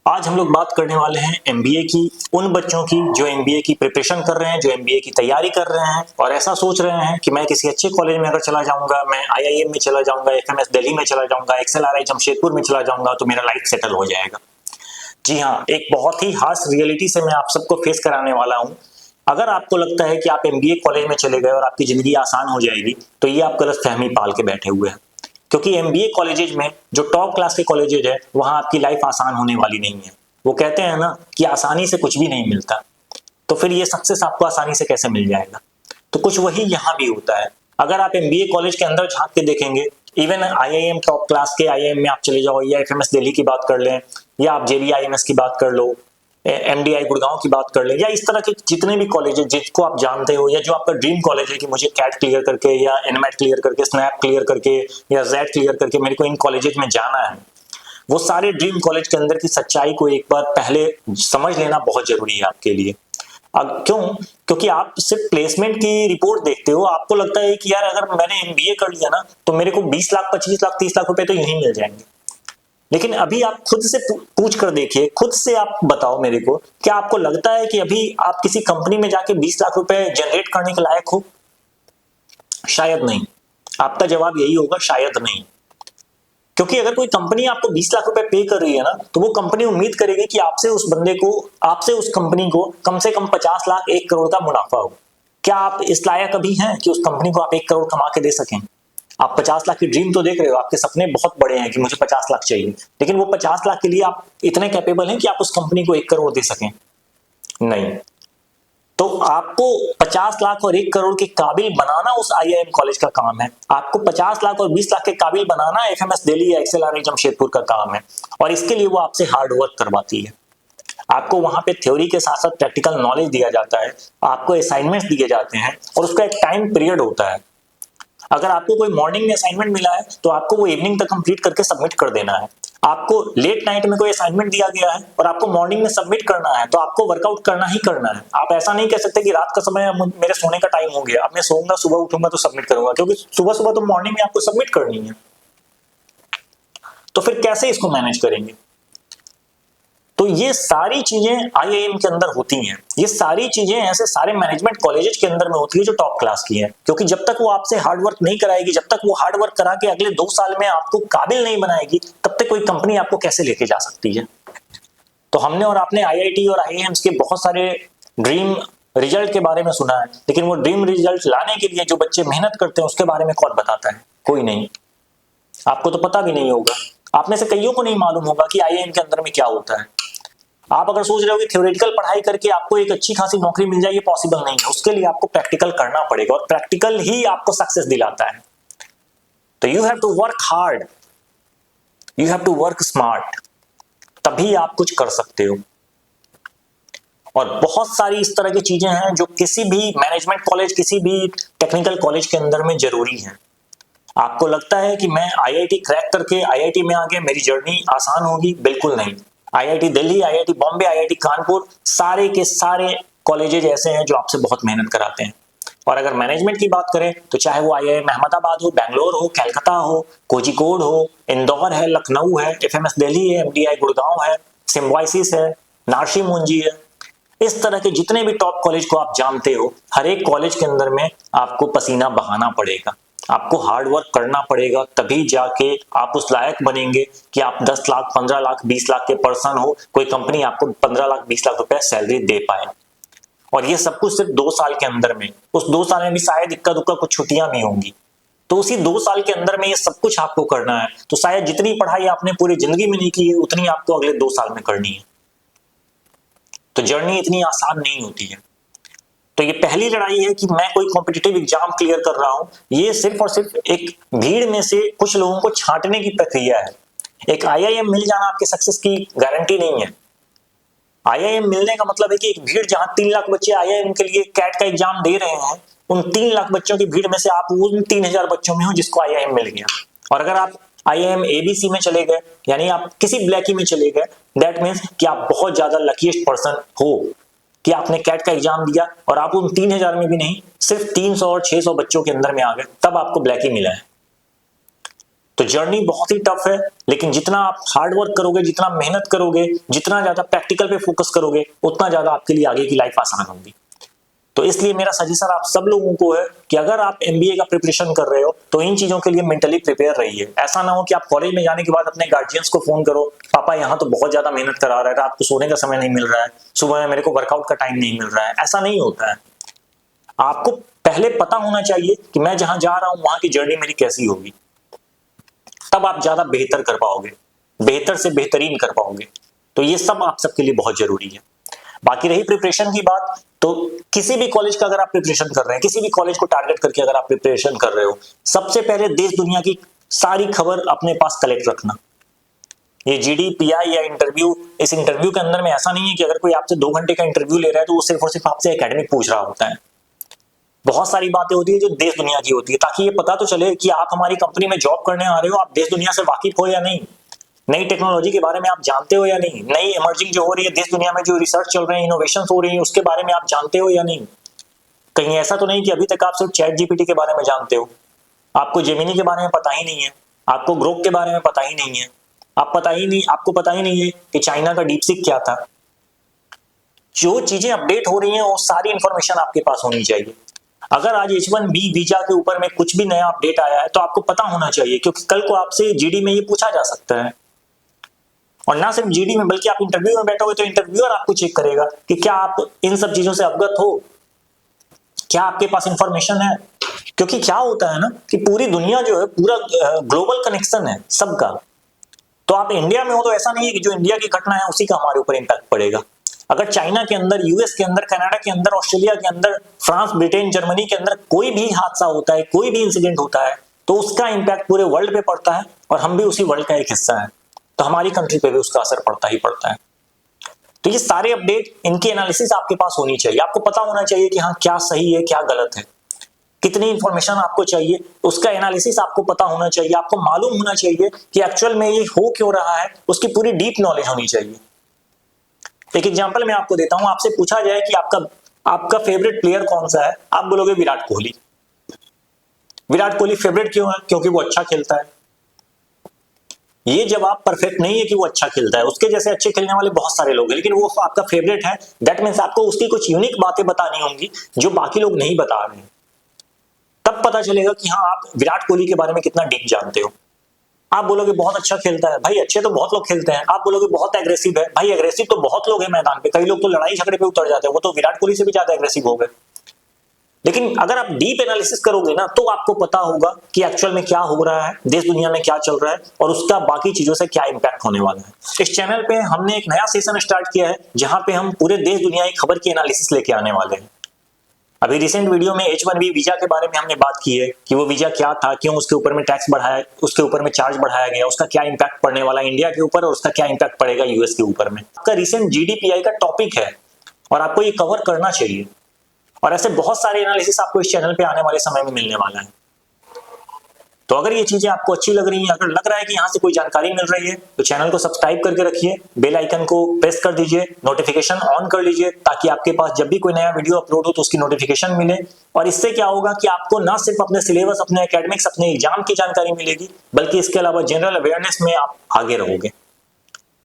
आज हम लोग बात करने वाले हैं एमबीए की, उन बच्चों की जो एमबीए की प्रिपरेशन कर रहे हैं, जो एमबीए की तैयारी कर रहे हैं और ऐसा सोच रहे हैं कि मैं किसी अच्छे कॉलेज में अगर चला जाऊंगा, मैं आईआईएम में चला जाऊंगा, एफएमएस दिल्ली में चला जाऊंगा, एक्सएलआरआई जमशेदपुर में चला जाऊंगा तो मेरा लाइफ सेटल हो जाएगा। जी हाँ, एक बहुत ही हार्श रियलिटी से मैं आप सबको फेस कराने वाला हूँ। अगर आपको लगता है कि आप एमबीए कॉलेज में चले गए और आपकी जिंदगी आसान हो जाएगी, तो ये आप गलतफहमी पाल के बैठे हुए हैं। क्योंकि एमबीए कॉलेजेस में जो टॉप क्लास के कॉलेजेस है, वहां आपकी लाइफ आसान होने वाली नहीं है। वो कहते हैं ना कि आसानी से कुछ भी नहीं मिलता, तो फिर ये सक्सेस आपको आसानी से कैसे मिल जाएगा। तो कुछ वही यहाँ भी होता है। अगर आप एमबीए कॉलेज के अंदर झांक के देखेंगे, इवन आईआईएम टॉप क्लास के आईआईएम में आप चले जाओ, या एफएमएस दिल्ली की बात कर लें, या आप जेबीआईएमएस की बात कर लो, एमडीआई गुड़गांव की बात कर लें, या इस तरह के जितने भी कॉलेज है जिसको आप जानते हो, या जो आपका ड्रीम कॉलेज है कि मुझे कैट क्लियर करके या एनमेट क्लियर करके, स्नैप क्लियर करके या जेड क्लियर करके मेरे को इन कॉलेजेस में जाना है, वो सारे ड्रीम कॉलेज के अंदर की सच्चाई को एक बार पहले समझ लेना बहुत जरूरी है आपके लिए। अब क्यों? क्योंकि आप सिर्फ प्लेसमेंट की रिपोर्ट देखते हो, आपको लगता है कि यार अगर मैंने एमबीए कर लिया ना तो मेरे को 20 लाख 25 लाख 30 लाख रुपए तो यहीं मिल जाएंगे। लेकिन अभी आप खुद से पूछ कर देखिए, खुद से आप बताओ मेरे को, क्या आपको लगता है कि अभी आप किसी कंपनी में जाके 20 लाख रुपए जनरेट करने के लायक हो? शायद नहीं। आपका जवाब यही होगा, शायद नहीं। क्योंकि अगर कोई कंपनी आपको 20 लाख रुपए पे कर रही है ना, तो वो कंपनी उम्मीद करेगी कि आपसे उस बंदे को, आपसे उस कंपनी को कम से कम 50 लाख 1 करोड़ का मुनाफा हो। क्या आप इस लायक अभी हैं कि उस कंपनी को आप 1 करोड़ कमा के दे सकें? आप 50 लाख की ड्रीम तो देख रहे हो, आपके सपने बहुत बड़े हैं कि मुझे 50 लाख चाहिए, लेकिन वो 50 लाख के लिए आप इतने कैपेबल हैं कि आप उस कंपनी को 1 करोड़ दे सकें? नहीं। तो आपको 50 लाख और 1 करोड़ के काबिल बनाना उस आईआईएम कॉलेज का काम है। आपको 50 लाख और 20 लाख के काबिल बनाना एफएमएस दिल्ली या एक्सएलआरआई जमशेदपुर का काम है। और इसके लिए वो आपसे हार्ड वर्क करवाती है। आपको वहां पे थ्योरी के साथ साथ प्रैक्टिकल नॉलेज दिया जाता है, आपको असाइनमेंट्स दिए जाते हैं और उसका एक टाइम पीरियड होता है। अगर आपको कोई मॉर्निंग में असाइनमेंट मिला है तो आपको वो इवनिंग तक कंप्लीट करके सबमिट कर देना है। आपको लेट नाइट में कोई असाइनमेंट दिया गया है और आपको मॉर्निंग में सबमिट करना है, तो आपको वर्कआउट करना ही करना है। आप ऐसा नहीं कह सकते कि रात का समय मेरे सोने का टाइम हो गया, अब मैं सोऊंगा, सुबह उठूंगा तो सबमिट करूंगा, क्योंकि सुबह सुबह तो मॉर्निंग में आपको सबमिट करनी है। तो फिर कैसे इसको मैनेज करेंगे? तो ये सारी चीजें आईआईएम के अंदर होती हैं। ये सारी चीजें ऐसे सारे मैनेजमेंट कॉलेजेस के अंदर में होती है जो टॉप क्लास की है। क्योंकि जब तक वो आपसे हार्ड वर्क नहीं कराएगी, जब तक वो हार्ड वर्क करा के अगले 2 साल में आपको काबिल नहीं बनाएगी, तब तक कोई कंपनी आपको कैसे लेके जा सकती है। तो हमने और आपने आईआईटी और आईआईएम्स के बहुत सारे ड्रीम रिजल्ट के बारे में सुना है, लेकिन वो ड्रीम रिजल्ट लाने के लिए जो बच्चे मेहनत करते हैं उसके बारे में कौन बताता है? कोई नहीं। आपको तो पता भी नहीं होगा। आप में से कईयों को नहीं मालूम होगा कि आईआईएम के अंदर में क्या होता है। आप अगर सोच रहे हो कि थ्योरेटिकल पढ़ाई करके आपको एक अच्छी खासी नौकरी मिल जाए, ये पॉसिबल नहीं है। उसके लिए आपको प्रैक्टिकल करना पड़ेगा और प्रैक्टिकल ही आपको सक्सेस दिलाता है। तो you have to work hard, you have to work smart, तभी आप कुछ कर सकते हो। और बहुत सारी इस तरह की चीजें हैं जो किसी भी मैनेजमेंट कॉलेज, किसी भी टेक्निकल कॉलेज के अंदर में जरूरी है। आपको लगता है कि मैं आईआईटी क्रैक करके आईआईटी में आके मेरी जर्नी आसान होगी? बिल्कुल नहीं। IIT Delhi, IIT Bombay, IIT Kanpur, सारे के सारे कॉलेजेस ऐसे हैं जो आपसे बहुत मेहनत कराते हैं। और अगर मैनेजमेंट की बात करें तो चाहे वो आईआईएम अहमदाबाद हो, बैंगलोर हो, कलकत्ता हो, कोझिकोड हो, इंदौर है, लखनऊ है, एफएमएस दिल्ली है, एमडीआई गुड़गांव है, सिम्बायोसिस है, नार्सी मुंजी है, इस तरह के जितने भी टॉप कॉलेज को आप जानते हो, हर एक कॉलेज के अंदर में आपको पसीना बहाना पड़ेगा, आपको हार्ड वर्क करना पड़ेगा, तभी जाके आप उस लायक बनेंगे कि आप 10 लाख 15 लाख 20 लाख के पर्सन हो, कोई कंपनी आपको 15 लाख 20 लाख रुपए सैलरी दे पाए। और ये सब कुछ सिर्फ 2 साल के अंदर में। उस 2 साल में भी शायद इक्का दुक्का कुछ छुट्टियां भी होंगी। तो उसी 2 साल के अंदर में ये सब कुछ आपको करना है। तो शायद जितनी पढ़ाई आपने पूरी जिंदगी में नहीं की है, उतनी आपको अगले 2 साल में करनी है। तो जर्नी इतनी आसान नहीं होती है। तो ये पहली लड़ाई है कि मैं कोई कॉम्पिटिटिव एग्जाम क्लियर कर रहा हूं, ये सिर्फ और सिर्फ एक भीड़ में से कुछ लोगों को छांटने की प्रक्रिया है। एक आईआईएम मिल जाना आपके सक्सेस की गारंटी नहीं है। आईआईएम मिलने का मतलब है कि एक भीड़, जहां 3 लाख बच्चे आईआईएम के लिए कैट का एग्जाम दे रहे हैं, उन 3 लाख बच्चों की भीड़ में से आप उन 3000 बच्चों में हो जिसको आईआईएम मिल गया। और अगर आप आईआईएम एबीसी में चले गए, यानी आप किसी ब्लैकी में चले गए, दैट मीन्स कि आप बहुत ज्यादा लकीएस्ट पर्सन हो कि आपने कैट का एग्जाम दिया और आप उन 3000 में भी नहीं, सिर्फ 300 और 600 बच्चों के अंदर में आ गए, तब आपको ब्लैकी मिला है। तो जर्नी बहुत ही टफ है, लेकिन जितना आप हार्ड वर्क करोगे, जितना मेहनत करोगे, जितना ज्यादा प्रैक्टिकल पे फोकस करोगे, उतना ज्यादा आपके लिए आगे की लाइफ आसान होगी। तो इसलिए मेरा सजेशन आप सब लोगों को है कि अगर आप एमबीए का प्रिपरेशन कर रहे हो तो इन चीजों के लिए मेंटली प्रिपेयर रहिए। ऐसा ना हो कि आप कॉलेज में जाने के बाद अपने गार्जियंस को फोन करो, पापा यहाँ तो बहुत ज्यादा मेहनत करा रहा है, रात को सोने का समय नहीं मिल रहा है, सुबह में मेरे को वर्कआउट का टाइम नहीं मिल रहा है। ऐसा नहीं होता है। आपको पहले पता होना चाहिए कि मैं जहां जा रहा हूं वहां की जर्नी मेरी कैसी होगी, तब आप ज्यादा बेहतर कर पाओगे, बेहतर से बेहतरीन कर पाओगे। तो ये सब आप सबके लिए बहुत जरूरी है। बाकी रही प्रिपरेशन की बात, तो किसी भी कॉलेज का अगर आप प्रिपरेशन कर रहे हैं, किसी भी कॉलेज को टारगेट करके अगर आप प्रिपरेशन कर रहे हो, सबसे पहले देश दुनिया की सारी खबर अपने पास कलेक्ट रखना। ये जीडी, पीआई या इंटरव्यू, इस इंटरव्यू के अंदर में ऐसा नहीं है कि अगर कोई आपसे 2 घंटे का इंटरव्यू ले रहा है तो वो सिर्फ और सिर्फ आपसे एकेडमिक पूछ रहा होता है। बहुत सारी बातें होती है जो देश दुनिया की होती है, ताकि ये पता तो चले कि आप हमारी कंपनी में जॉब करने आ रहे हो, आप देश दुनिया से वाकिफ हो या नहीं, नई टेक्नोलॉजी के बारे में आप जानते हो या नहीं, नई इमर्जिंग जो हो रही है देश दुनिया में, जो रिसर्च चल रहे हैं, इनोवेशंस हो रही है, उसके बारे में आप जानते हो या नहीं। कहीं ऐसा तो नहीं कि अभी तक आप सिर्फ चैट जीपीटी के बारे में जानते हो, आपको जेमिनी के बारे में पता ही नहीं है, आपको ग्रोक के बारे में पता ही नहीं है, आपको पता ही नहीं है कि चाइना का डीपसीक क्या था। जो चीजें अपडेट हो रही हैं वो सारी इंफॉर्मेशन आपके पास होनी चाहिए। अगर आज H1B वीजा के ऊपर में कुछ भी नया अपडेट आया है तो आपको पता होना चाहिए, क्योंकि कल को आपसे जीडी में ये पूछा जा सकता है। और ना सिर्फ जीडी में, बल्कि आप इंटरव्यू में बैठोगे तो इंटरव्यूअर आपको चेक करेगा कि क्या आप इन सब चीजों से अवगत हो, क्या आपके पास इंफॉर्मेशन है। क्योंकि क्या होता है ना कि पूरी दुनिया जो है, पूरा ग्लोबल कनेक्शन है सबका। तो आप इंडिया में हो तो ऐसा नहीं है कि जो इंडिया की घटना है उसी का हमारे ऊपर इम्पैक्ट पड़ेगा। अगर चाइना के अंदर, यूएस के अंदर, कनाडा के अंदर, ऑस्ट्रेलिया के अंदर, फ्रांस, ब्रिटेन, जर्मनी के अंदर कोई भी हादसा होता है, कोई भी इंसिडेंट होता है, तो उसका इंपैक्ट पूरे वर्ल्ड पे पड़ता है और हम भी उसी वर्ल्ड का एक हिस्सा है, तो हमारी कंट्री पे भी उसका असर पड़ता ही पड़ता है। तो ये सारे अपडेट, इनकी एनालिसिस आपके पास होनी चाहिए। आपको पता होना चाहिए कि हाँ क्या सही है, क्या गलत है, कितनी इंफॉर्मेशन आपको चाहिए, उसका एनालिसिस आपको पता होना चाहिए। आपको मालूम होना चाहिए कि एक्चुअल में ये हो क्यों रहा है, उसकी पूरी डीप नॉलेज होनी चाहिए। एक एग्जांपल मैं आपको देता हूं, आपसे पूछा जाए कि आपका फेवरेट प्लेयर कौन सा है, आप बोलोगे विराट कोहली। विराट कोहली फेवरेट क्यों है? क्योंकि वो अच्छा खेलता है। ये जवाब परफेक्ट नहीं है कि वो अच्छा खेलता है, उसके जैसे अच्छे खेलने वाले बहुत सारे लोग हैं, लेकिन वो आपका फेवरेट है। दैट मीन्स आपको उसकी कुछ यूनिक बातें बतानी होंगी जो बाकी लोग नहीं बता रहे हैं, तब पता चलेगा कि हाँ आप विराट कोहली के बारे में कितना डीप जानते हो। आप बोलोगे बहुत अच्छा खेलता है, भाई अच्छे तो बहुत लोग खेलते हैं। आप बोलोगे बहुत एग्रेसिव है, भाई एग्रेसिव तो बहुत लोग हैं मैदान पे, कई लोग तो लड़ाई झगड़े पे उतर जाते हैं, वो तो विराट कोहली से भी ज्यादा एग्रेसिव हो गए। लेकिन अगर आप डीप एनालिसिस करोगे ना, तो आपको पता होगा कि एक्चुअल में क्या हो रहा है, देश दुनिया में क्या चल रहा है और उसका बाकी चीजों से क्या इंपैक्ट होने वाला है। इस चैनल पे हमने एक नया सेशन स्टार्ट किया है जहां पे हम पूरे देश दुनिया की खबर की एनालिसिस लेके आने वाले हैं। अभी रिसेंट वीडियो में H1B वीजा के बारे में हमने बात की है कि वो वीजा क्या था, क्यों उसके ऊपर में टैक्स बढ़ाया, उसके ऊपर में चार्ज बढ़ाया गया, उसका क्या इंपैक्ट पड़ने वाला इंडिया के ऊपर और उसका क्या इंपैक्ट पड़ेगा यूएस के ऊपर में। आपका रिसेंट GDPI का टॉपिक है और आपको ये कवर करना चाहिए। और ऐसे बहुत सारे एनालिसिस आपको इस चैनल पे आने वाले समय में मिलने वाला है। तो अगर ये चीजें आपको अच्छी लग रही हैं, अगर लग रहा है कि यहाँ से कोई जानकारी मिल रही है, तो चैनल को सब्सक्राइब करके रखिए, बेल आइकन को प्रेस कर दीजिए, नोटिफिकेशन ऑन कर लीजिए, ताकि आपके पास जब भी कोई नया वीडियो अपलोड हो तो उसकी नोटिफिकेशन मिले। और इससे क्या होगा कि आपको ना सिर्फ अपने सिलेबस, अपने एकेडमिक्स, अपने एग्जाम की जानकारी मिलेगी, बल्कि इसके अलावा जनरल अवेयरनेस में आप आगे रहोगे।